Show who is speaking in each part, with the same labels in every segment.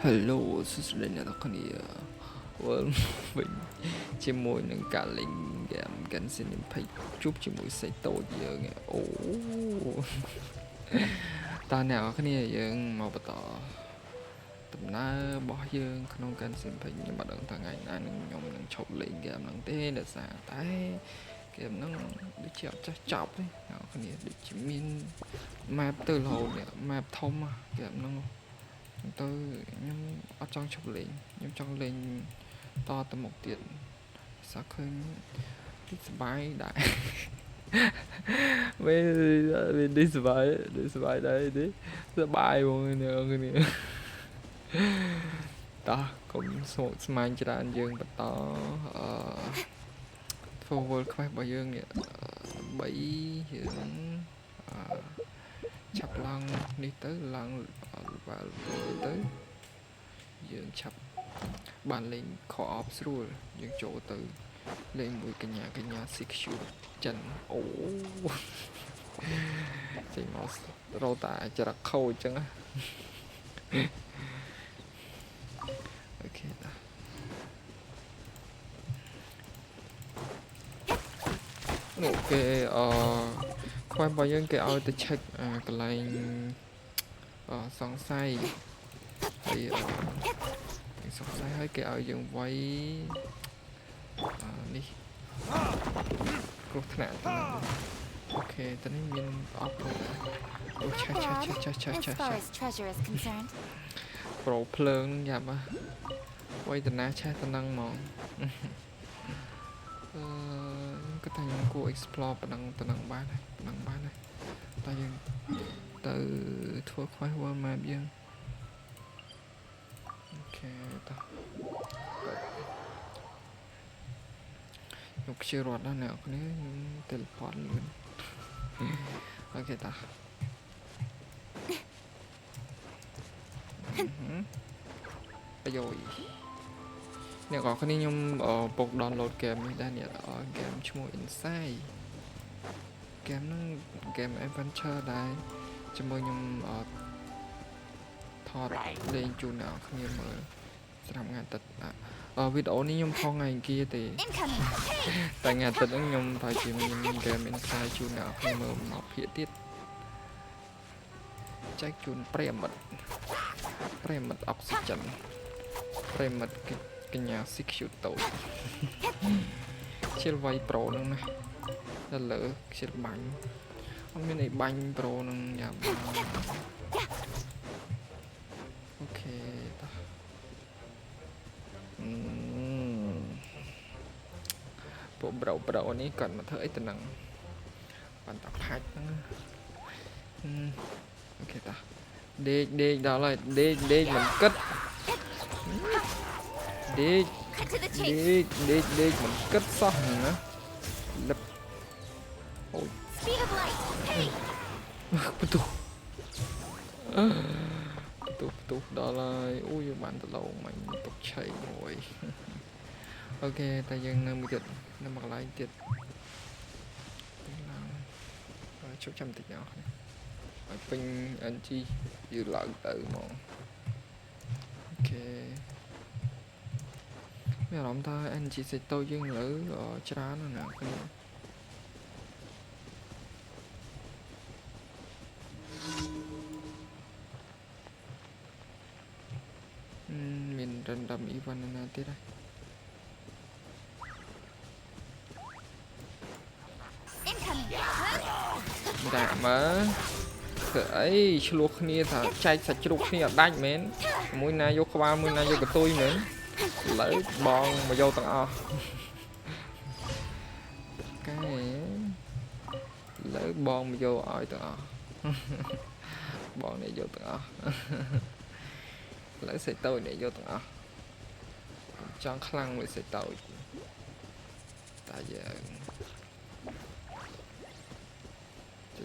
Speaker 1: Hello សួស្តីអ្នកនរគ្នាវិលវិញជាមួយនឹងការលេងហ្គេម Genshin 20ជួបជាមួយសេតូចយើងអូតើអ្នកនរគ្នាយើងមកបន្តដំណើររបស់យើងក្នុង Genshin 20ខ្ញុំមិនដឹងថាថ្ងៃណាខ្ញុំនឹងឈប់លេងហ្គេមហ្នឹងទេដោយសារតែហ្គេមហ្នឹងដូចជាអត់ចេះចប់ទេអ្នកនរគ្នាដូចជាមាន map ទៅរហូត map ធំហ្គេមហ្នឹងទៅខ្ញុំអត់ចង់ឈប់លេងខ្ញុំចង់លេងតទៅមុខទៀតសាឃើញទីសបាយដែរវាទីសបាយដែរទេសបាយហ្មងអ្នកគ្នាតោះកុំស្មុគស្មាញច្រើនយើងបន្តធ្វើវល់ខ្វេះរបស់យើងនេះដើម្បីយើងឆាប់ឡើងនេះទៅឡើងlevelទៅយើងឆាប់បានលេង co-op ស្រួលយើងចូលទៅលេងមួយកញ្ញា CQ ចិនអូចេញមករោតាចរខូចអញ្ចឹងអូខេតាអូខេខ្វះរបស់យើងគេឲ្យទៅ check កន្លែងសង្ស័យហើយសង្ស័យឲ្យគេឲ្យយើងវាយនេះគ្រោះថ្នាក់អូខេតនេះមានអត់អូឆាប្រូភ្លើងយ៉ាប់វាយតាណាឆេះតំណឹងហ្មងក៏តែខ្ញុំគួរ explore ប៉ុណ្ណឹងបានហើយតែយើងទៅធ្វើខ្វះ world map យើងអូខេតោះខ្ញុំខ្ជិលរត់ដល់អ្នកគ្នាខ្ញុំ teleport លឿនអូខេតោះអាយអ្នកនរគ្នាខ្ញុំពុក download ហ្គេមនេះដែរនេះហ្គេមឈ្មោះ Inside ហ្គេមហ្នឹងហ្គេម adventure ដែរជាមួយខ្ញុំថតលេងជូនអ្នកគ្នាមើលស្រាប់ថ្ងៃអាទិត្យវីដេអូនេះខ្ញុំផុសថ្ងៃអង្គារទេតែថ្ងៃអាទិត្យហ្នឹងខ្ញុំប្រហែលជាមានហ្គេម Inside ជូនអ្នកគ្នាមើលមកភាគទៀតចែកជូនប្រិមិត្តអុកស៊ីចិនប្រិមិត្តកញ្ញា CQ តូចខ្ជិលវាយប្រូហ្នឹងណាដល់លើខ្ជិលបាញ់អត់មានអីបាញ់ប្រូហ្នឹងយ៉ាប់អូខេតោះពួកប្រូនេះគាត់មកធ្វើអីទៅហ្នឹងបានតែផាច់ហ្នឹងអូខេតោះដេកដល់ហើយដេកមិនគិតដេកមិនគិតសោះណាលឹបអូយបន្ទុះដល់ហើយអូយយើងបានទៅឡងមិញទុកឆៃមួយអូខេតែយើងនៅមួយទៀតនៅមួយកន្លែងទៀតឡើងជប់ចាំតិចអស់ឲ្យពេញ NG យឺឡើងទៅហ្មងអូខេមានអារម្មណ៍ថា NG សេចតូចយើងឥឡូវច្រើនណាស់គ្នាមាន random event ណាទៀតហ៎ដាក់មើលធ្វើអីឆ្លោះគ្នាថាចែកសាច់ជ្រូកគ្នាអត់ដាច់មែនមួយណាយកក្បាលមួយណាយកកតុយមែនឥឡូវបងមកយកទាំងអស់កែឥឡូវបងមកយកឲ្យទាំងអស់បងនេះយកទាំងអស់ឥឡូវសេតូចនេះយកទាំងអស់ចង់ខ្លាំងមួយសេតូចតែយើង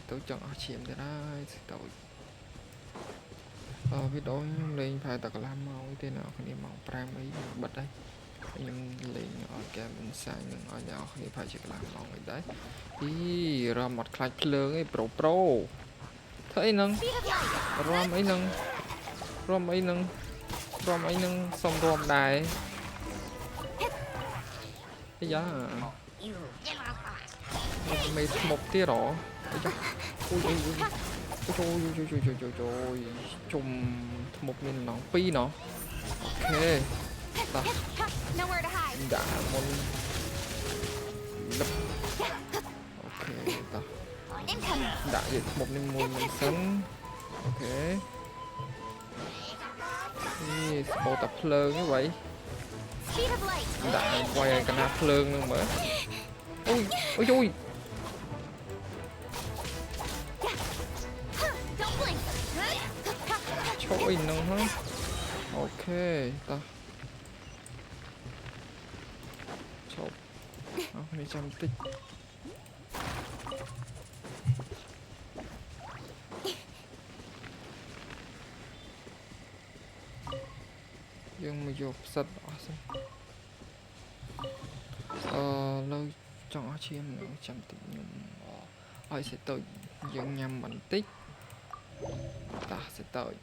Speaker 1: ទៅចង់អស់ឈាមទៅហើយទៅវីដេអូខ្ញុំលេងប្រហែលតែកន្លះម៉ោងទេអ្នកគ្នាម៉ោង5អីបិទហើយខ្ញុំលេងឲ្យហ្គេម Inside នឹងឲ្យអ្នកគ្នាប្រហែលជាកន្លះម៉ោងអីដែររំអត់ខ្លាចភ្លើងអីប្រូធ្វើអីហ្នឹងរំអីហ្នឹង รวมไอ้นึงสมรวมได้ไอ้ยาไม่หมดที่หรอไอ้ยาอุ้ยจุ่มหมดมินน้องปีเนาะโอเคตาด่ามนlập ok ta đã vậy một niềm mùi mình sẵn okนี่โอตับเพลิงnhư vậy đã quay cái nắpเพลิงnữa mà ui ui ui trời nó hả ok ta chốtនេះចាំតិចយើងមកយកផ្សិតអស់សិនលើចង់អស់ឈាមចាំតិចខ្ញុំឲ្យសេតូចយើងញ៉ាំបន្តិចតាសេតូច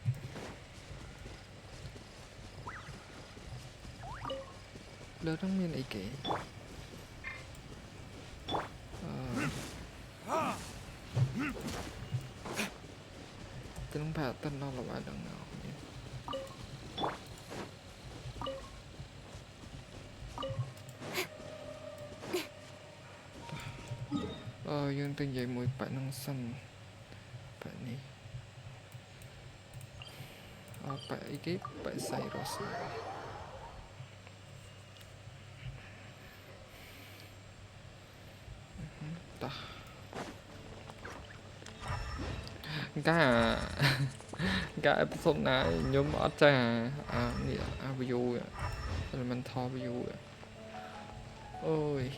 Speaker 1: លើហ្នឹងមានអីគេต้องผ่าต้นนอกระบายดังเงาយើងទៅនិយាយមួយប៉ាក់នឹងសិនប៉ាក់នេះប៉ាក់អីគេប៉ាក់សៃរ៉ូសតាcái episode này nhóm ở trà nè view elemental view ôi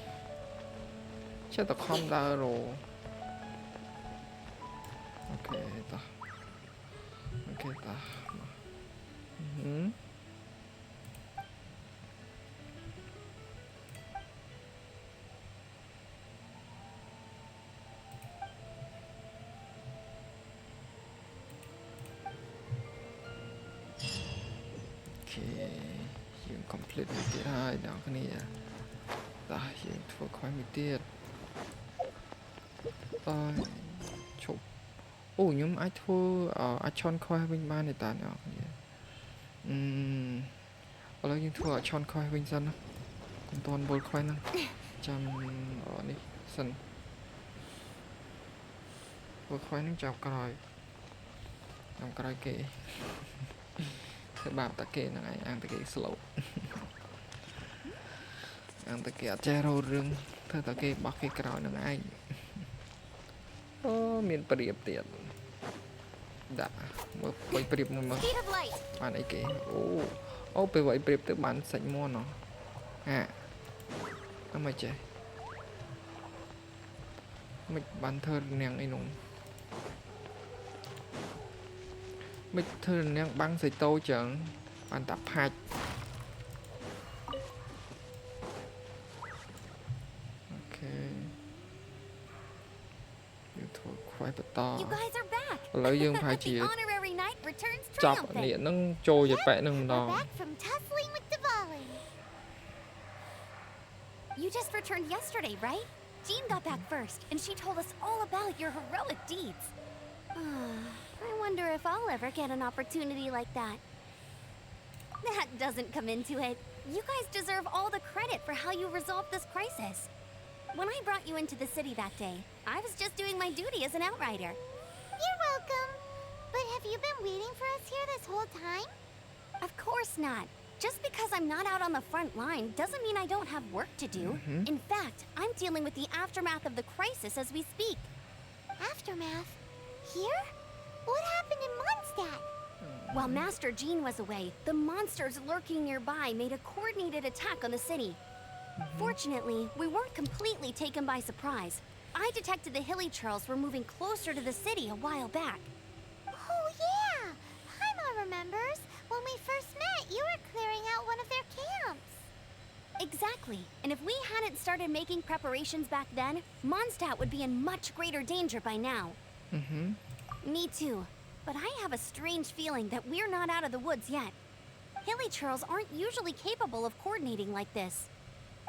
Speaker 1: chắc là không ra rồi ok taយើង complete មួយទៀតហើយដល់គ្នាតោះយើងធ្វើខ្វែងមួយទៀតឈប់អូខ្ញុំអាចធ្វើអាចឆនខ្វែងវិញបានទេតាអ្នកគ្នាឥឡូវយើងធ្វើអាចឆនខ្វែងវិញសិនណាកុំតន់បុលខ្វែងហ្នឹងចាំនេះសិនធ្វើខ្វែងហ្នឹងចាប់ក្រោយគេ thế bảo ta kê là ăn ta kê slow ăn ta kê che rô rừng thế ta kê bọc cái cào là anh miền bariệp tiền đã một bầy bariệp mà bạn ấy kê ô bầy vậy bariệp tự bán sạch mua nó mà chơi mình bán thơ nàng ấy nùng mình thường đang băng sợi tô chẳng bạn tập hạch ok yêu thuộc khoai bật to lấy dương phải chỉ chọc nịa nâng trôi về bẹ nâng đòn
Speaker 2: You just returned yesterday, right? Jean got back first, and she told us all about your heroic deeds. I wonder if I'll ever get an opportunity like that. That doesn't come into it. You guys deserve all the credit for how you resolved this crisis. When I brought you into the city that day, I was just doing my duty as an outrider.
Speaker 3: You're welcome. But have you been waiting for us here this whole time?
Speaker 2: Of course not. Just because I'm not out on the front line doesn't mean I don't have work to do. In fact, I'm dealing with the aftermath of the crisis as we speak.
Speaker 3: Aftermath? Here? What happened in Mondstadt?
Speaker 2: While Master Jean was away, the monsters lurking nearby made a coordinated attack on the city. Fortunately, we weren't completely taken by surprise. I detected the hilly churls were moving closer to the city a while back.
Speaker 3: Oh yeah! Paimon remembers. When we first met, you were clearing out one of their camps.
Speaker 2: Exactly. And if we hadn't started making preparations back then, Mondstadt would be in much greater danger by now.
Speaker 3: Mm-hmm.
Speaker 2: Me too. But I have a strange feeling that we're not out of the woods yet. Hilly aren't usually capable of coordinating like this.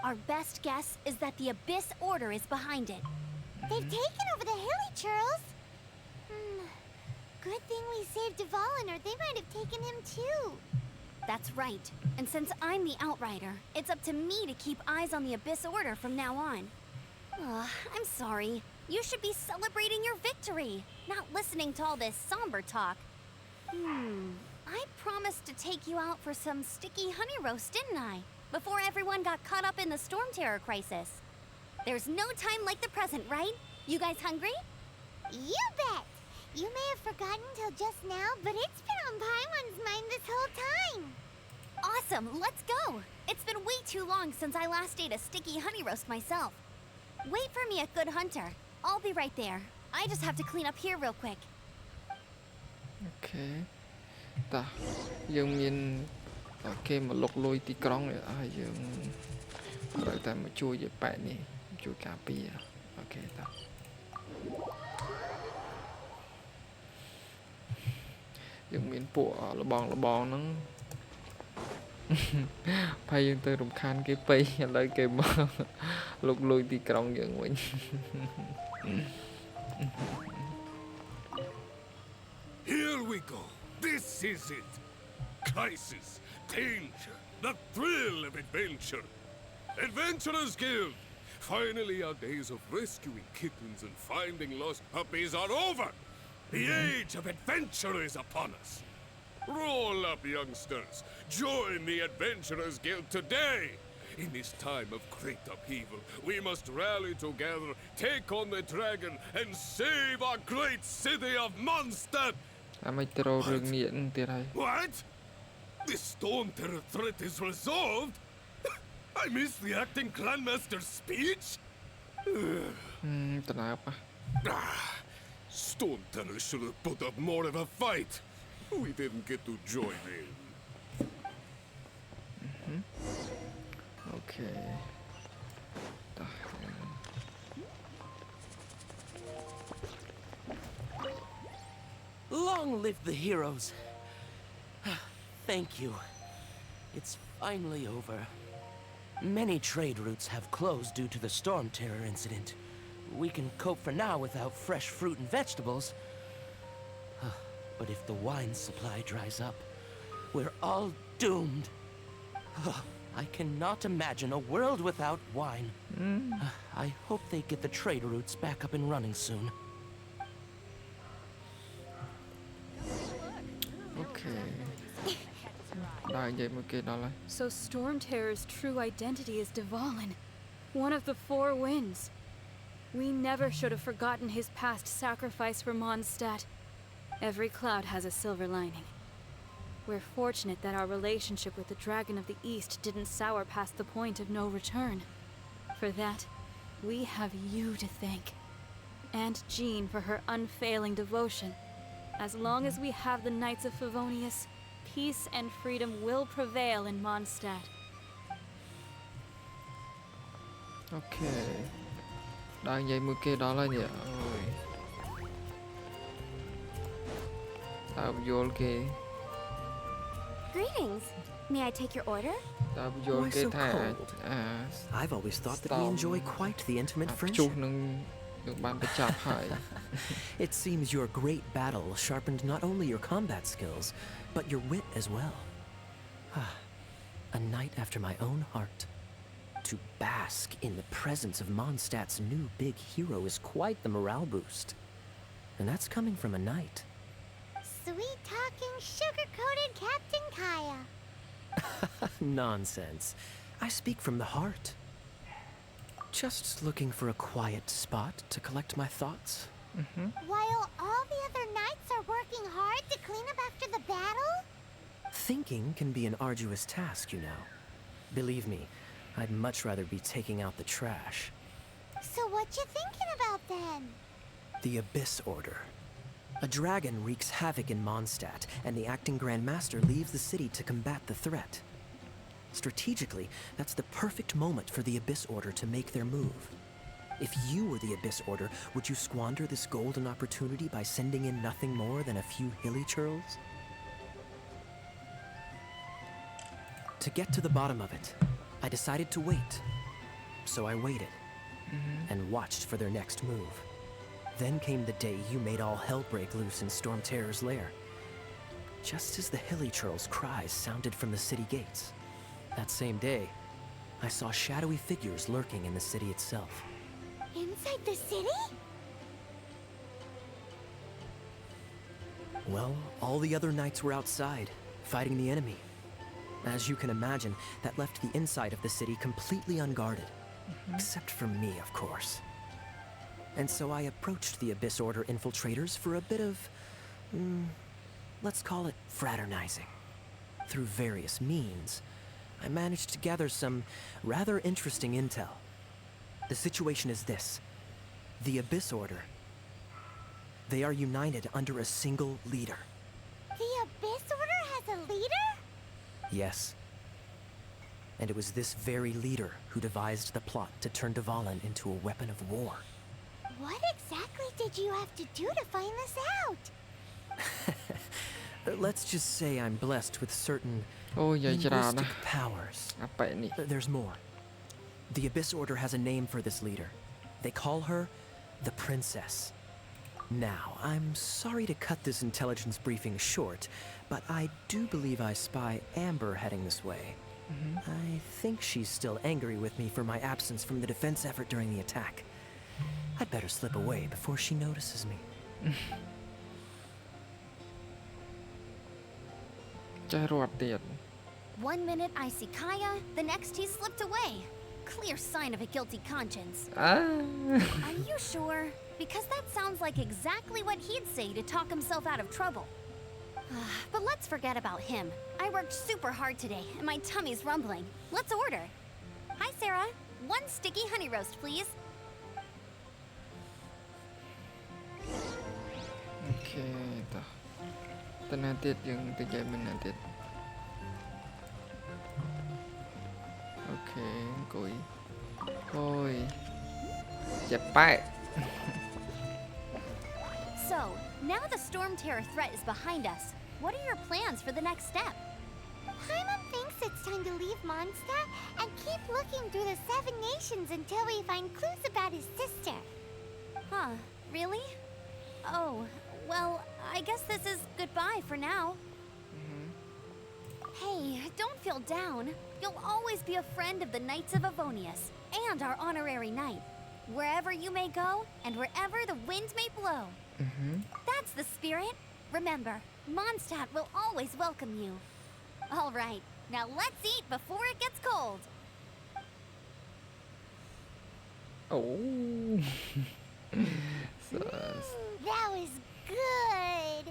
Speaker 2: Our best guess is that the Abyss Order is behind it.
Speaker 3: They've taken over the Hilly. Good thing we saved Duvallin, or they might have taken him too.
Speaker 2: That's right. And since I'm the Outrider, it's up to me to keep eyes on the Abyss Order from now on. I'm sorry. You should be celebrating your victory, not listening to all this somber talk. I promised to take you out for some sticky honey roast, didn't I? Before everyone got caught up in the storm terror crisis. There's no time like the present, right? You guys hungry?
Speaker 3: You bet! You may have forgotten till just now, but it's been on Paimon's mind this whole time.
Speaker 2: Awesome, let's go! It's been way too long since I last ate a sticky honey roast myself. Wait for me at Good Hunter. I'll be right there. I just have to clean up here real quick.
Speaker 1: Okay. តោះយើងមានគេមកលុកលុយទីក្រុងហើយយើងត្រូវតែមកជួយយាយប៉ែតនេះជួយការពារអូខេតោះយើងមានពួកលបងហ្នឹងហើយយើងទៅរំខានគេពេកឥឡូវគេមកលុកលុយទីក្រុងយើងវិញ
Speaker 4: Here we go. This is it. Crisis, danger, the thrill of adventure. Adventurers Guild. Finally, our days of rescuing kittens and finding lost puppies are over. The age of adventure is upon us. Roll up, youngsters. Join the Adventurers Guild today. In this time of great upheaval, we must rally together, take on the dragon, and save our great city of Mondstadt. What? The Storm Terror threat is resolved? I missed the acting Grandmaster's speech? Storm Terror should have put up more of a fight. We didn't get to join in.
Speaker 1: Okay.
Speaker 5: Long live the heroes. Thank you. It's finally over. Many trade routes have closed due to the storm terror incident. We can cope for now without fresh fruit and vegetables. But if the wine supply dries up, we're all doomed. I cannot imagine a world without wine. I hope they get the trade routes back up and running soon.
Speaker 1: Okay.
Speaker 6: So Storm Terror's true identity is Duvallin, one of the four winds. We never should have forgotten his past sacrifice for Mondstadt. Every cloud has a silver lining. We're fortunate that our relationship with the Dragon of the East didn't sour past the point of no return. For that, we have you to thank. And Jean for her unfailing devotion. As long as we have the Knights of Favonius, peace and freedom will prevail in Mondstadt.
Speaker 1: Okay. Đang dây mưa kia đó là nhỉ? Ôi. Tao vô kìa.
Speaker 2: Greetings. May I take your order?
Speaker 1: Tao vô
Speaker 7: Why
Speaker 1: kìa
Speaker 7: so
Speaker 1: thả.
Speaker 7: cold? I've always thought that we enjoy quite the intimate friendship.
Speaker 1: Chút nâng được ban bị chạp hại.
Speaker 7: It seems your great battle sharpened not only your combat skills, but your wit as well. A night after my own heart. To bask in the presence of Mondstadt's new big hero is quite the morale boost. And that's coming from a knight.
Speaker 3: Sweet-talking, sugar-coated Captain Kaya.
Speaker 7: Nonsense. I speak from the heart. Just looking for a quiet spot to collect my thoughts.
Speaker 3: While all the other knights are working hard to clean up after the battle?
Speaker 7: Thinking can be an arduous task, you know. Believe me, I'd much rather be taking out the trash.
Speaker 3: So what you thinking about then?
Speaker 7: The Abyss Order. A dragon wreaks havoc in Mondstadt, and the acting Grand Master leaves the city to combat the threat. Strategically, that's the perfect moment for the Abyss Order to make their move. If you were the Abyss Order, would you squander this golden opportunity by sending in nothing more than a few hilly churls? To get to the bottom of it, I decided to wait. So I waited and watched for their next move. Then came the day you made all hell break loose in Storm Terror's lair. Just as the hilly churl's cries sounded from the city gates. That same day, I saw shadowy figures lurking in the city itself.
Speaker 3: Inside the city?
Speaker 7: Well, all the other knights were outside, fighting the enemy. As you can imagine, that left the inside of the city completely unguarded. Except for me, of course. And so I approached the Abyss Order infiltrators for a bit of, let's call it fraternizing. Through various means, I managed to gather some rather interesting intel. The situation is this. The Abyss Order, they are united under a single leader.
Speaker 3: The Abyss Order has a leader?
Speaker 7: Yes. And it was this very leader who devised the plot to turn Dvalin into a weapon of war.
Speaker 3: What exactly did you have to do to find this out?
Speaker 7: Let's just say I'm blessed with certain
Speaker 1: អូយាយច្រើនណា
Speaker 7: linguistic powers.
Speaker 1: អាប៉ែនេះ
Speaker 7: There's more. The Abyss Order has a name for this leader. They call her the Princess. Now, I'm sorry to cut this intelligence briefing short, but I do believe I spy Amber heading this way. I think she's still angry with me for my absence from the defense effort during the attack. I'd better slip away before she notices me.
Speaker 1: ចេះរត់ទៀត
Speaker 2: One minute I see Kaya, the next he slipped away. Clear sign of a guilty conscience.
Speaker 1: អើ
Speaker 2: Are you sure? Because that sounds like exactly what he'd say to talk himself out of trouble. But let's forget about him. I worked super hard today, and my tummy's rumbling. Let's order. Hi, Sarah. One sticky honey roast, please.
Speaker 1: អូខេតោះតើណាទៀតយើងទៅនិយាយមិនណាទៀតអូខេអង្គុយអូយចិត្តប៉ែ
Speaker 2: So, now the Storm Terror threat is behind us. What are your plans for the next step?
Speaker 3: Paimon thinks it's time to leave Mondstadt and keep looking through the 7 nations until we find clues about his sister.
Speaker 2: Huh, really? Oh, well, I guess this is goodbye for now. Hey, don't feel down. You'll always be a friend of the Knights of Avonius and our honorary knight. Wherever you may go and wherever the wind may blow. That's the spirit. Remember, Mondstadt will always welcome you. All right, now let's eat before it gets cold.
Speaker 1: អូ
Speaker 3: That was good.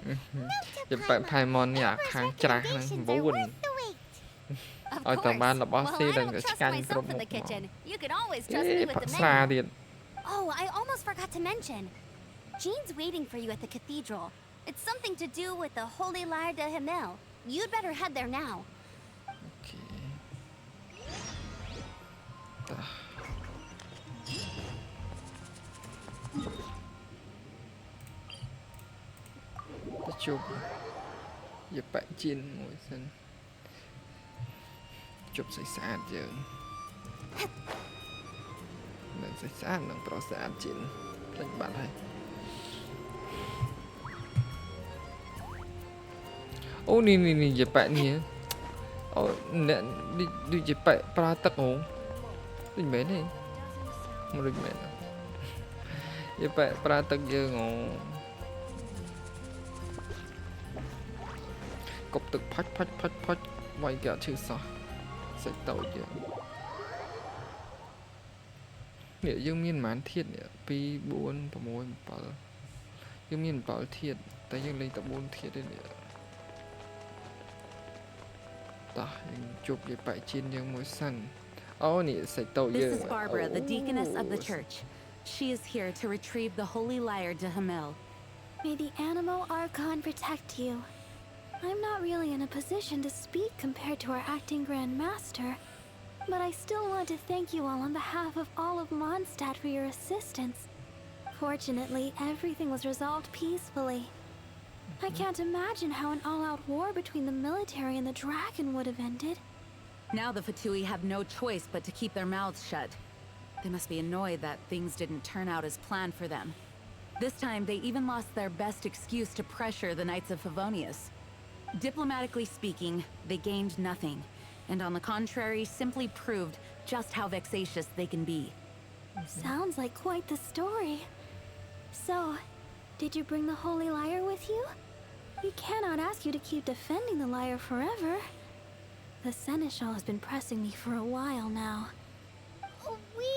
Speaker 1: Giờ bạn Paimonនេះអាខាងច្រាស់ហ្នឹង
Speaker 3: Recommendations are
Speaker 1: វូន
Speaker 3: worth the wait.
Speaker 2: Of
Speaker 1: ឲ្យតែបាន
Speaker 2: course.
Speaker 1: របស់
Speaker 2: Well,
Speaker 1: ស៊ី
Speaker 2: I
Speaker 1: ដឹង
Speaker 2: don't
Speaker 1: ឆ្
Speaker 2: trust
Speaker 1: កាញ់គ្រប់
Speaker 2: myself in
Speaker 1: មុ
Speaker 2: the
Speaker 1: ខមក
Speaker 2: kitchen. You can always trust
Speaker 1: អេ
Speaker 2: me with
Speaker 1: ផឹក
Speaker 2: the
Speaker 1: ស្រា
Speaker 2: menu.
Speaker 1: ទៀត
Speaker 2: Oh, I almost forgot to mention. Jean's waiting for you at the cathedral. It's something to do with the Holy Lyre de Himmel. You'd better head there now.
Speaker 1: អូខេតោះទៅជួបយាប៉ាជីនមួយសិនជួបស្អីស្អាតយើងនឹងស្អីស្អាតនឹងប្រុសស្អាតជីនភ្លេចបាត់ហើយអូនេះយាប៉ានេះអូអ្នកដូចយាប៉ាប្រើទឹកហងដូចមែនទេមិនដូចមែនយាប៉ាប្រើទឹកយើងហងកប់ទឹកផាច់វាយគេអត់ឈឺសោះសាច់តូចយើងនេះយើងមានប្រហែលធាតុនេះ2 4 6 7យើងមាន7ធាតុតែយើងលេងតែ4ធាតុទេនេះតោះយើងជួបយាប៉ាជីនយើងមួយសិនអូនេះសាច់តូចយើង
Speaker 8: This is Barbara, the deaconess of the church. She is here to retrieve the Holy Lyre de Himmel.
Speaker 6: May the Animo Archon protect you. I'm not really in a position to speak compared to our acting Grand Master, but I still want to thank you all on behalf of all of Mondstadt for your assistance. Fortunately, everything was resolved peacefully. I can't imagine how an all-out war between the military and the dragon would have ended.
Speaker 8: Now the Fatui have no choice but to keep their mouths shut. They must be annoyed that things didn't turn out as planned for them. This time, they even lost their best excuse to pressure the Knights of Favonius. Diplomatically speaking, they gained nothing, and on the contrary, simply proved just how vexatious they can be.
Speaker 2: Sounds like quite the story. So, did you bring the Holy Lyre with you? We cannot ask you to keep defending the lyre forever. The Seneschal has been pressing me for a while now.
Speaker 3: We,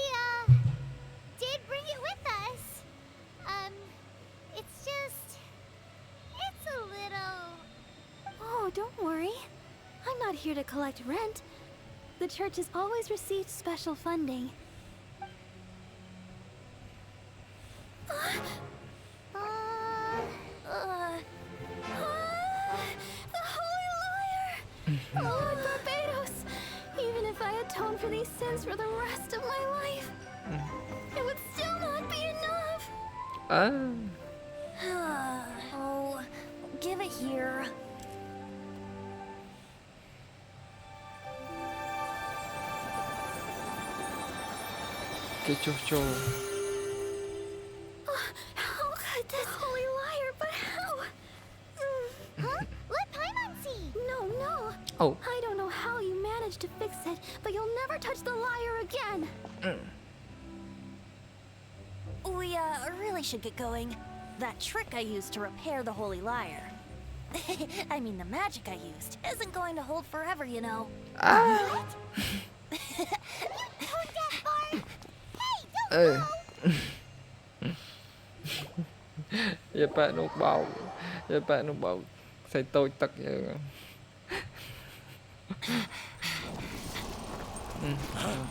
Speaker 3: did bring it with us. It's just... It's a little...
Speaker 2: Oh, don't worry. I'm not here to collect rent. The church has always received special funding. The Holy Lyre! Lord Barbados! Even if I atone for these sins for the rest of my life, it would still not be enough. Oh, give it here.
Speaker 1: Cái cho.
Speaker 2: How could this Holy Lyre, but how?
Speaker 3: Huh? Let Paimon see!
Speaker 2: No.
Speaker 1: Oh.
Speaker 2: I don't know how you managed to fix it, but you'll never touch the lyre again. We, really should get going. That trick I used to repair the Holy Lyre. I mean, the magic I used isn't going to hold forever, you know.
Speaker 3: What? You tone-deaf bard! Hey, don't go!
Speaker 1: Giờ bạn nó bảo. Giờ bạn nó bảo. Xây tôi tật giờ.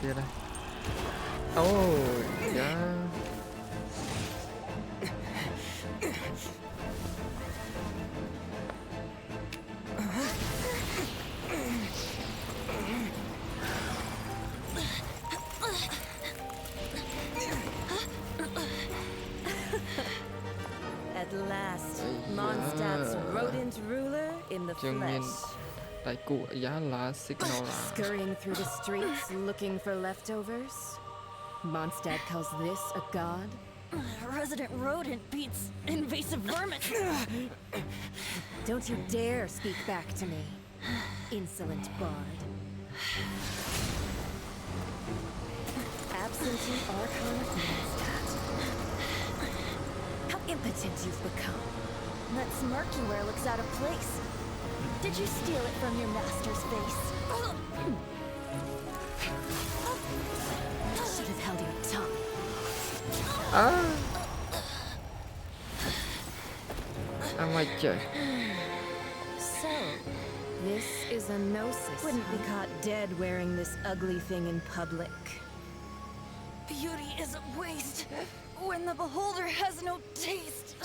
Speaker 1: Kia đây. Oh, yeah.
Speaker 9: At last, Mondstadt's rodent ruler in the flesh.
Speaker 1: Tại cụ giá là signal là.
Speaker 9: Scurrying through the streets looking for leftovers. Mondstadt calls this a god?
Speaker 2: Resident rodent beats invasive vermin.
Speaker 9: Don't you dare speak back to me, insolent bard. Absentee Archon of Mondstadt. How impotent you've become.
Speaker 2: That smirk you wear looks out of place. Did you steal it from your master's face?
Speaker 9: You should have held your tongue.
Speaker 1: I'm like,
Speaker 9: So, this is a gnosis. Wouldn't be caught dead wearing this ugly thing in public.
Speaker 2: Beauty is a waste when the beholder has no taste.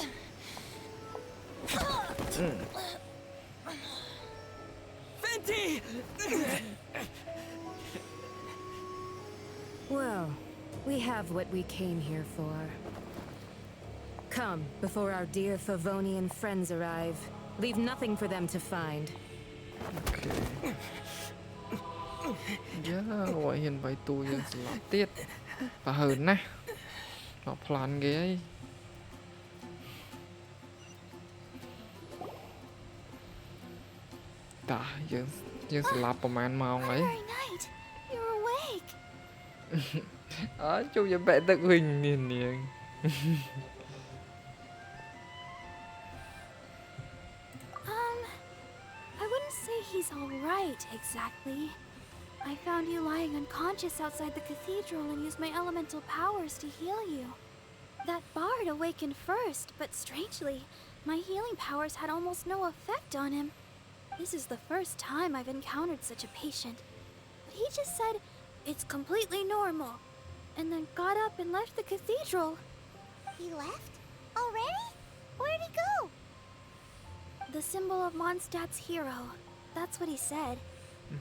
Speaker 5: Fenty!
Speaker 9: Well, we have what we came here for. Come, before our dear Favonian friends arrive. Leave nothing for them to find.
Speaker 1: Okay. Yeah, gọi hiện bài tù dân sẽ lọt tiết. Và hơn nè. Nó plan ghê ấy. Ta, dân sẽ lọtประมาณ mong ấy.
Speaker 2: Very night. You're awake.
Speaker 1: Chú giờ bẻ tự hình niên niên.
Speaker 2: I wouldn't say he's all right, exactly. I found you lying unconscious outside the cathedral and used my elemental powers to heal you. That bard awakened first, but strangely, my healing powers had almost no effect on him. This is the first time I've encountered such a patient. But he just said, it's completely normal, and then got up and left the cathedral.
Speaker 3: He left? Already? Where'd he go?
Speaker 2: The symbol of Mondstadt's hero. That's what he said.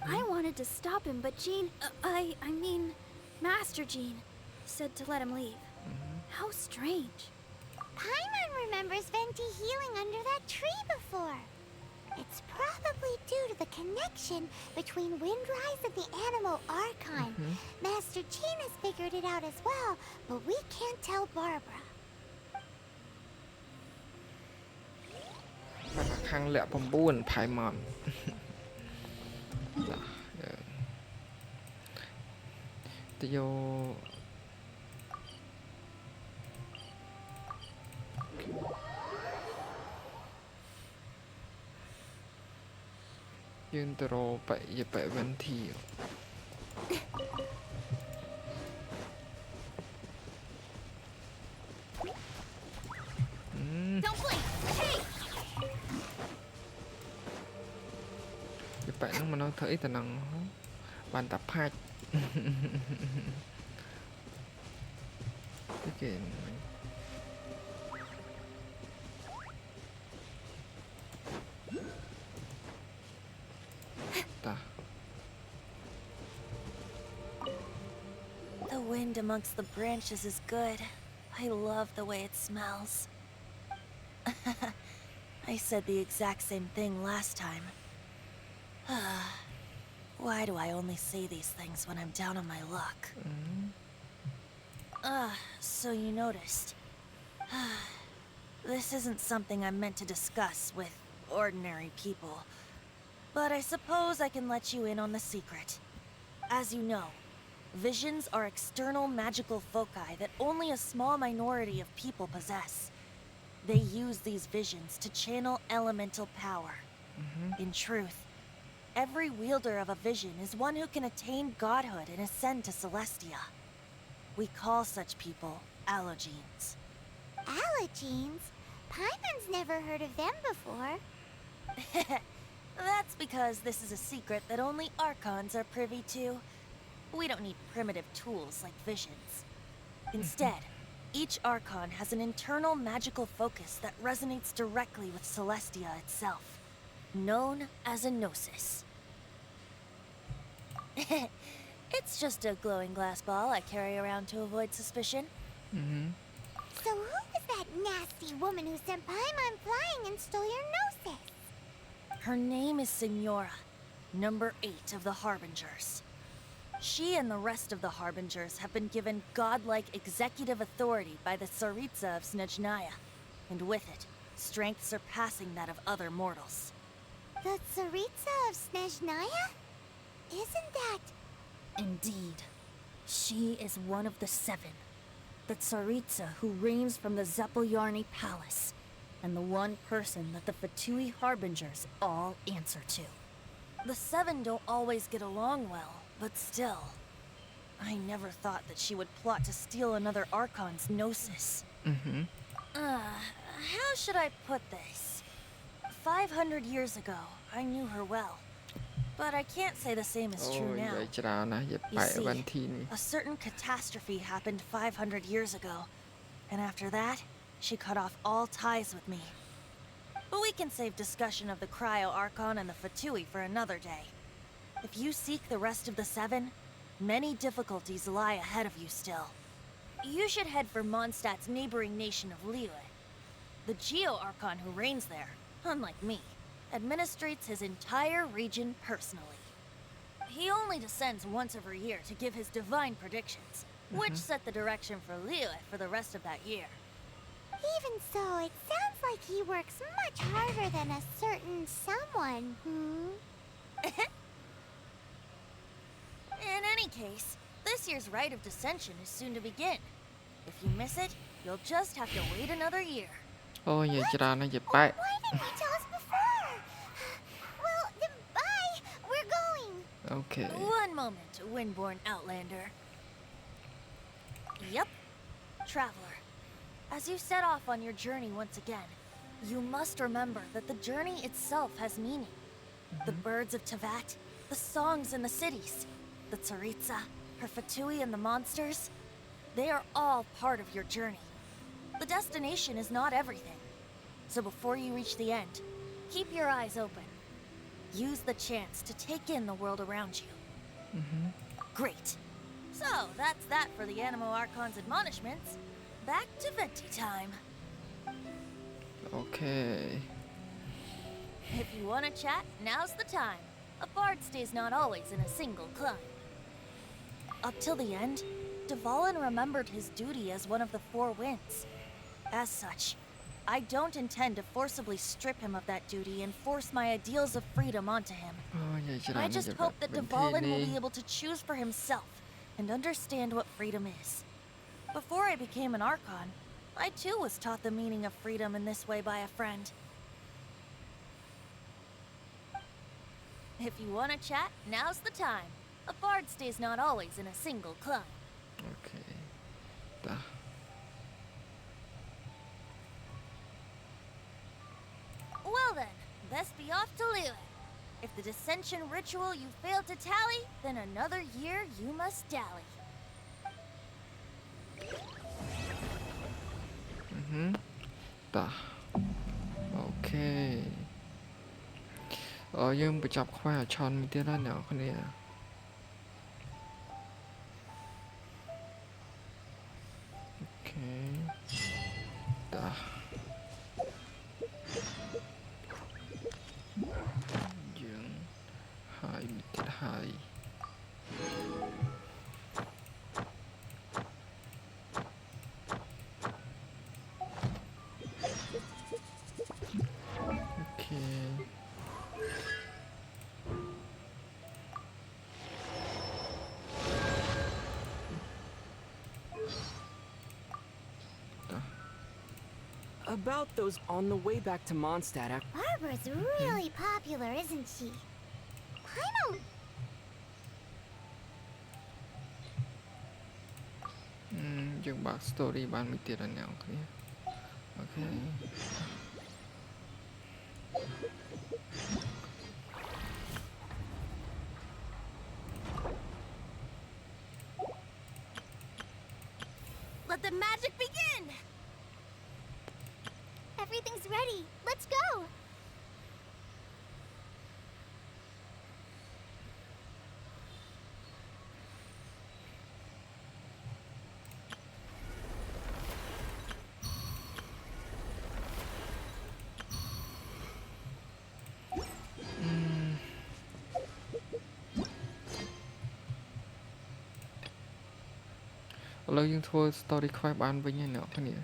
Speaker 2: I wanted to stop him, but Jean, I mean, Master Jean, said to let him leave. How strange.
Speaker 3: Paimon remembers Venti healing under that tree before. It's probably due to the connection between Windrise and the Animal Archon. Master Jean has figured it out as well, but we can't tell Barbara.
Speaker 1: ខាងលាក់9ផៃម៉នទៅយកយើងទៅរកបយបវិនធី
Speaker 2: Don't blink! Hey!
Speaker 1: យបនឹងមិននៅធ្វើអីទៅនឹងបានតែផាច់អូខេ
Speaker 9: The wind amongst the branches is good. I love the way it smells. I said the exact same thing last time. Why do I only say these things when I'm down on my luck? So you noticed. This isn't something I'm meant to discuss with ordinary people. But I suppose I can let you in on the secret. As you know, visions are external magical foci that only a small minority of people possess. They use these visions to channel elemental power. In truth, every wielder of a vision is one who can attain godhood and ascend to Celestia. We call such people Allogenes.
Speaker 3: Allogenes? Paimon's never heard of them before.
Speaker 9: That's because this is a secret that only Archons are privy to. We don't need primitive tools like visions. Instead, each Archon has an internal magical focus that resonates directly with Celestia itself, known as a gnosis. It's just a glowing glass ball I carry around to avoid suspicion.
Speaker 3: So who was that nasty woman who sent Paimon flying and stole your gnosis?
Speaker 9: Her name is Signora, number 8 of the Harbingers. She and the rest of the Harbingers have been given godlike executive authority by the Tsaritsa of Snezhnaya, and with it, strength surpassing that of other mortals.
Speaker 3: The Tsaritsa of Snezhnaya? Isn't that...
Speaker 9: Indeed. She is one of the 7. The Tsaritsa who reigns from the Zepolyarny Palace, and the one person that the Fatui Harbingers all answer to. The 7 don't always get along well, but still. I never thought that she would plot to steal another Archon's gnosis. How should I put this? 500 years ago, I knew her well. But I can't say the same is true now. You see, a certain catastrophe happened 500 years ago. And after that, she cut off all ties with me. But we can save discussion of the Cryo Archon and the Fatui for another day. If you seek the rest of the 7, many difficulties lie ahead of you still. You should head for Mondstadt's neighboring nation of Liyue. The Geo-Archon who reigns there, unlike me, administrates his entire region personally. He only descends once every year to give his divine predictions, which set the direction for Liyue for the rest of that year.
Speaker 3: Even so, it sounds like he works much harder than a certain someone,
Speaker 9: In any case, this year's rite of dissension is soon to begin. If you miss it, you'll just have to wait another year.
Speaker 1: Oh, yeah,
Speaker 3: why didn't you tell us before? Well, then bye. We're going.
Speaker 1: Okay.
Speaker 9: One moment, Windborn Outlander. Yep. Traveler, as you set off on your journey once again, you must remember that the journey itself has meaning. The birds of Tevat, the songs in the cities, the Tsaritsa, her Fatui and the monsters, they are all part of your journey. The destination is not everything. So before you reach the end, keep your eyes open. Use the chance to take in the world around you. Great. So, that's that for the Animo Archon's admonishments. Back to Venti time.
Speaker 1: Okay.
Speaker 9: If you want to chat, now's the time. A bard stays not always in a single climb. Up till the end, Dvalin remembered his duty as one of the Four Winds. As such, I don't intend to forcibly strip him of that duty and force my ideals of freedom onto him. I just hope that Dvalin will be able to choose for himself and understand what freedom is. Before I became an Archon, I too was taught the meaning of freedom in this way by a friend. If you want to chat, now's the time. A bard stays not always in a single climb.
Speaker 1: Okay. Dah.
Speaker 9: Well then, best be off to Liyue. If the dissension ritual you failed to tally, then another year you must dally.
Speaker 1: Dah. Okay. យើងបញ្ចប់ខ្វែអាឆនមួយទៀតហើយអ្នកគ្នា Okay. Dah. Dương haiមួយទៀតហើយ Okay.
Speaker 7: About those on the way back to Mondstadt.
Speaker 3: Barbara's really popular, isn't she? I don't...
Speaker 1: យើងបើក story បានមួយទៀតហើយអ្នកគ្នា Okay.
Speaker 2: Let the magic begin! Everything's ready. Let's go!
Speaker 1: ឥឡូវយើងធ្វើ story quest បានវិញហើយអ្នកគ្នា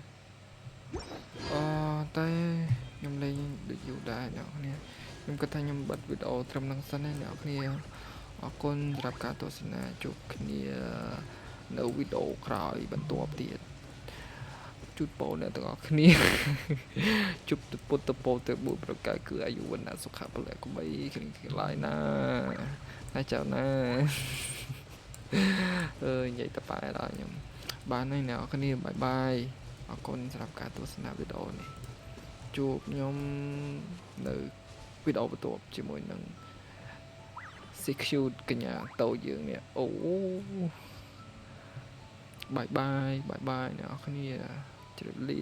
Speaker 1: តែខ្ញុំលេងដូចយូរដែរអ្នកគ្នាខ្ញុំគិតថាខ្ញុំបិទវីដេអូត្រឹមនឹងសិនឯអ្នកគ្នាអរគុណសម្រាប់ការទស្សនាជួបគ្នានៅវីដេអូក្រោយបន្ទាប់ទៀតជូនពរអ្នកទាំងអស់គ្នាជប់ពុទ្ធពរទៅបុប្រកាសគឺអាយុវណ្ណៈសុខៈពលៈកបីគ្នាឡើយណាចៅណានិយាយទៅប៉ែដល់ខ្ញុំបានហើយអ្នកគ្នាបាយបាយអរគុណសម្រាប់ការទស្សនាវីដេអូនេះជួបខ្ញុំនៅវីដេអូបន្ទាប់ជាមួយនឹង CQ កញ្ញាតូចយើងនេះអូបាយបាយអ្នកគ្នាជម្រាបលា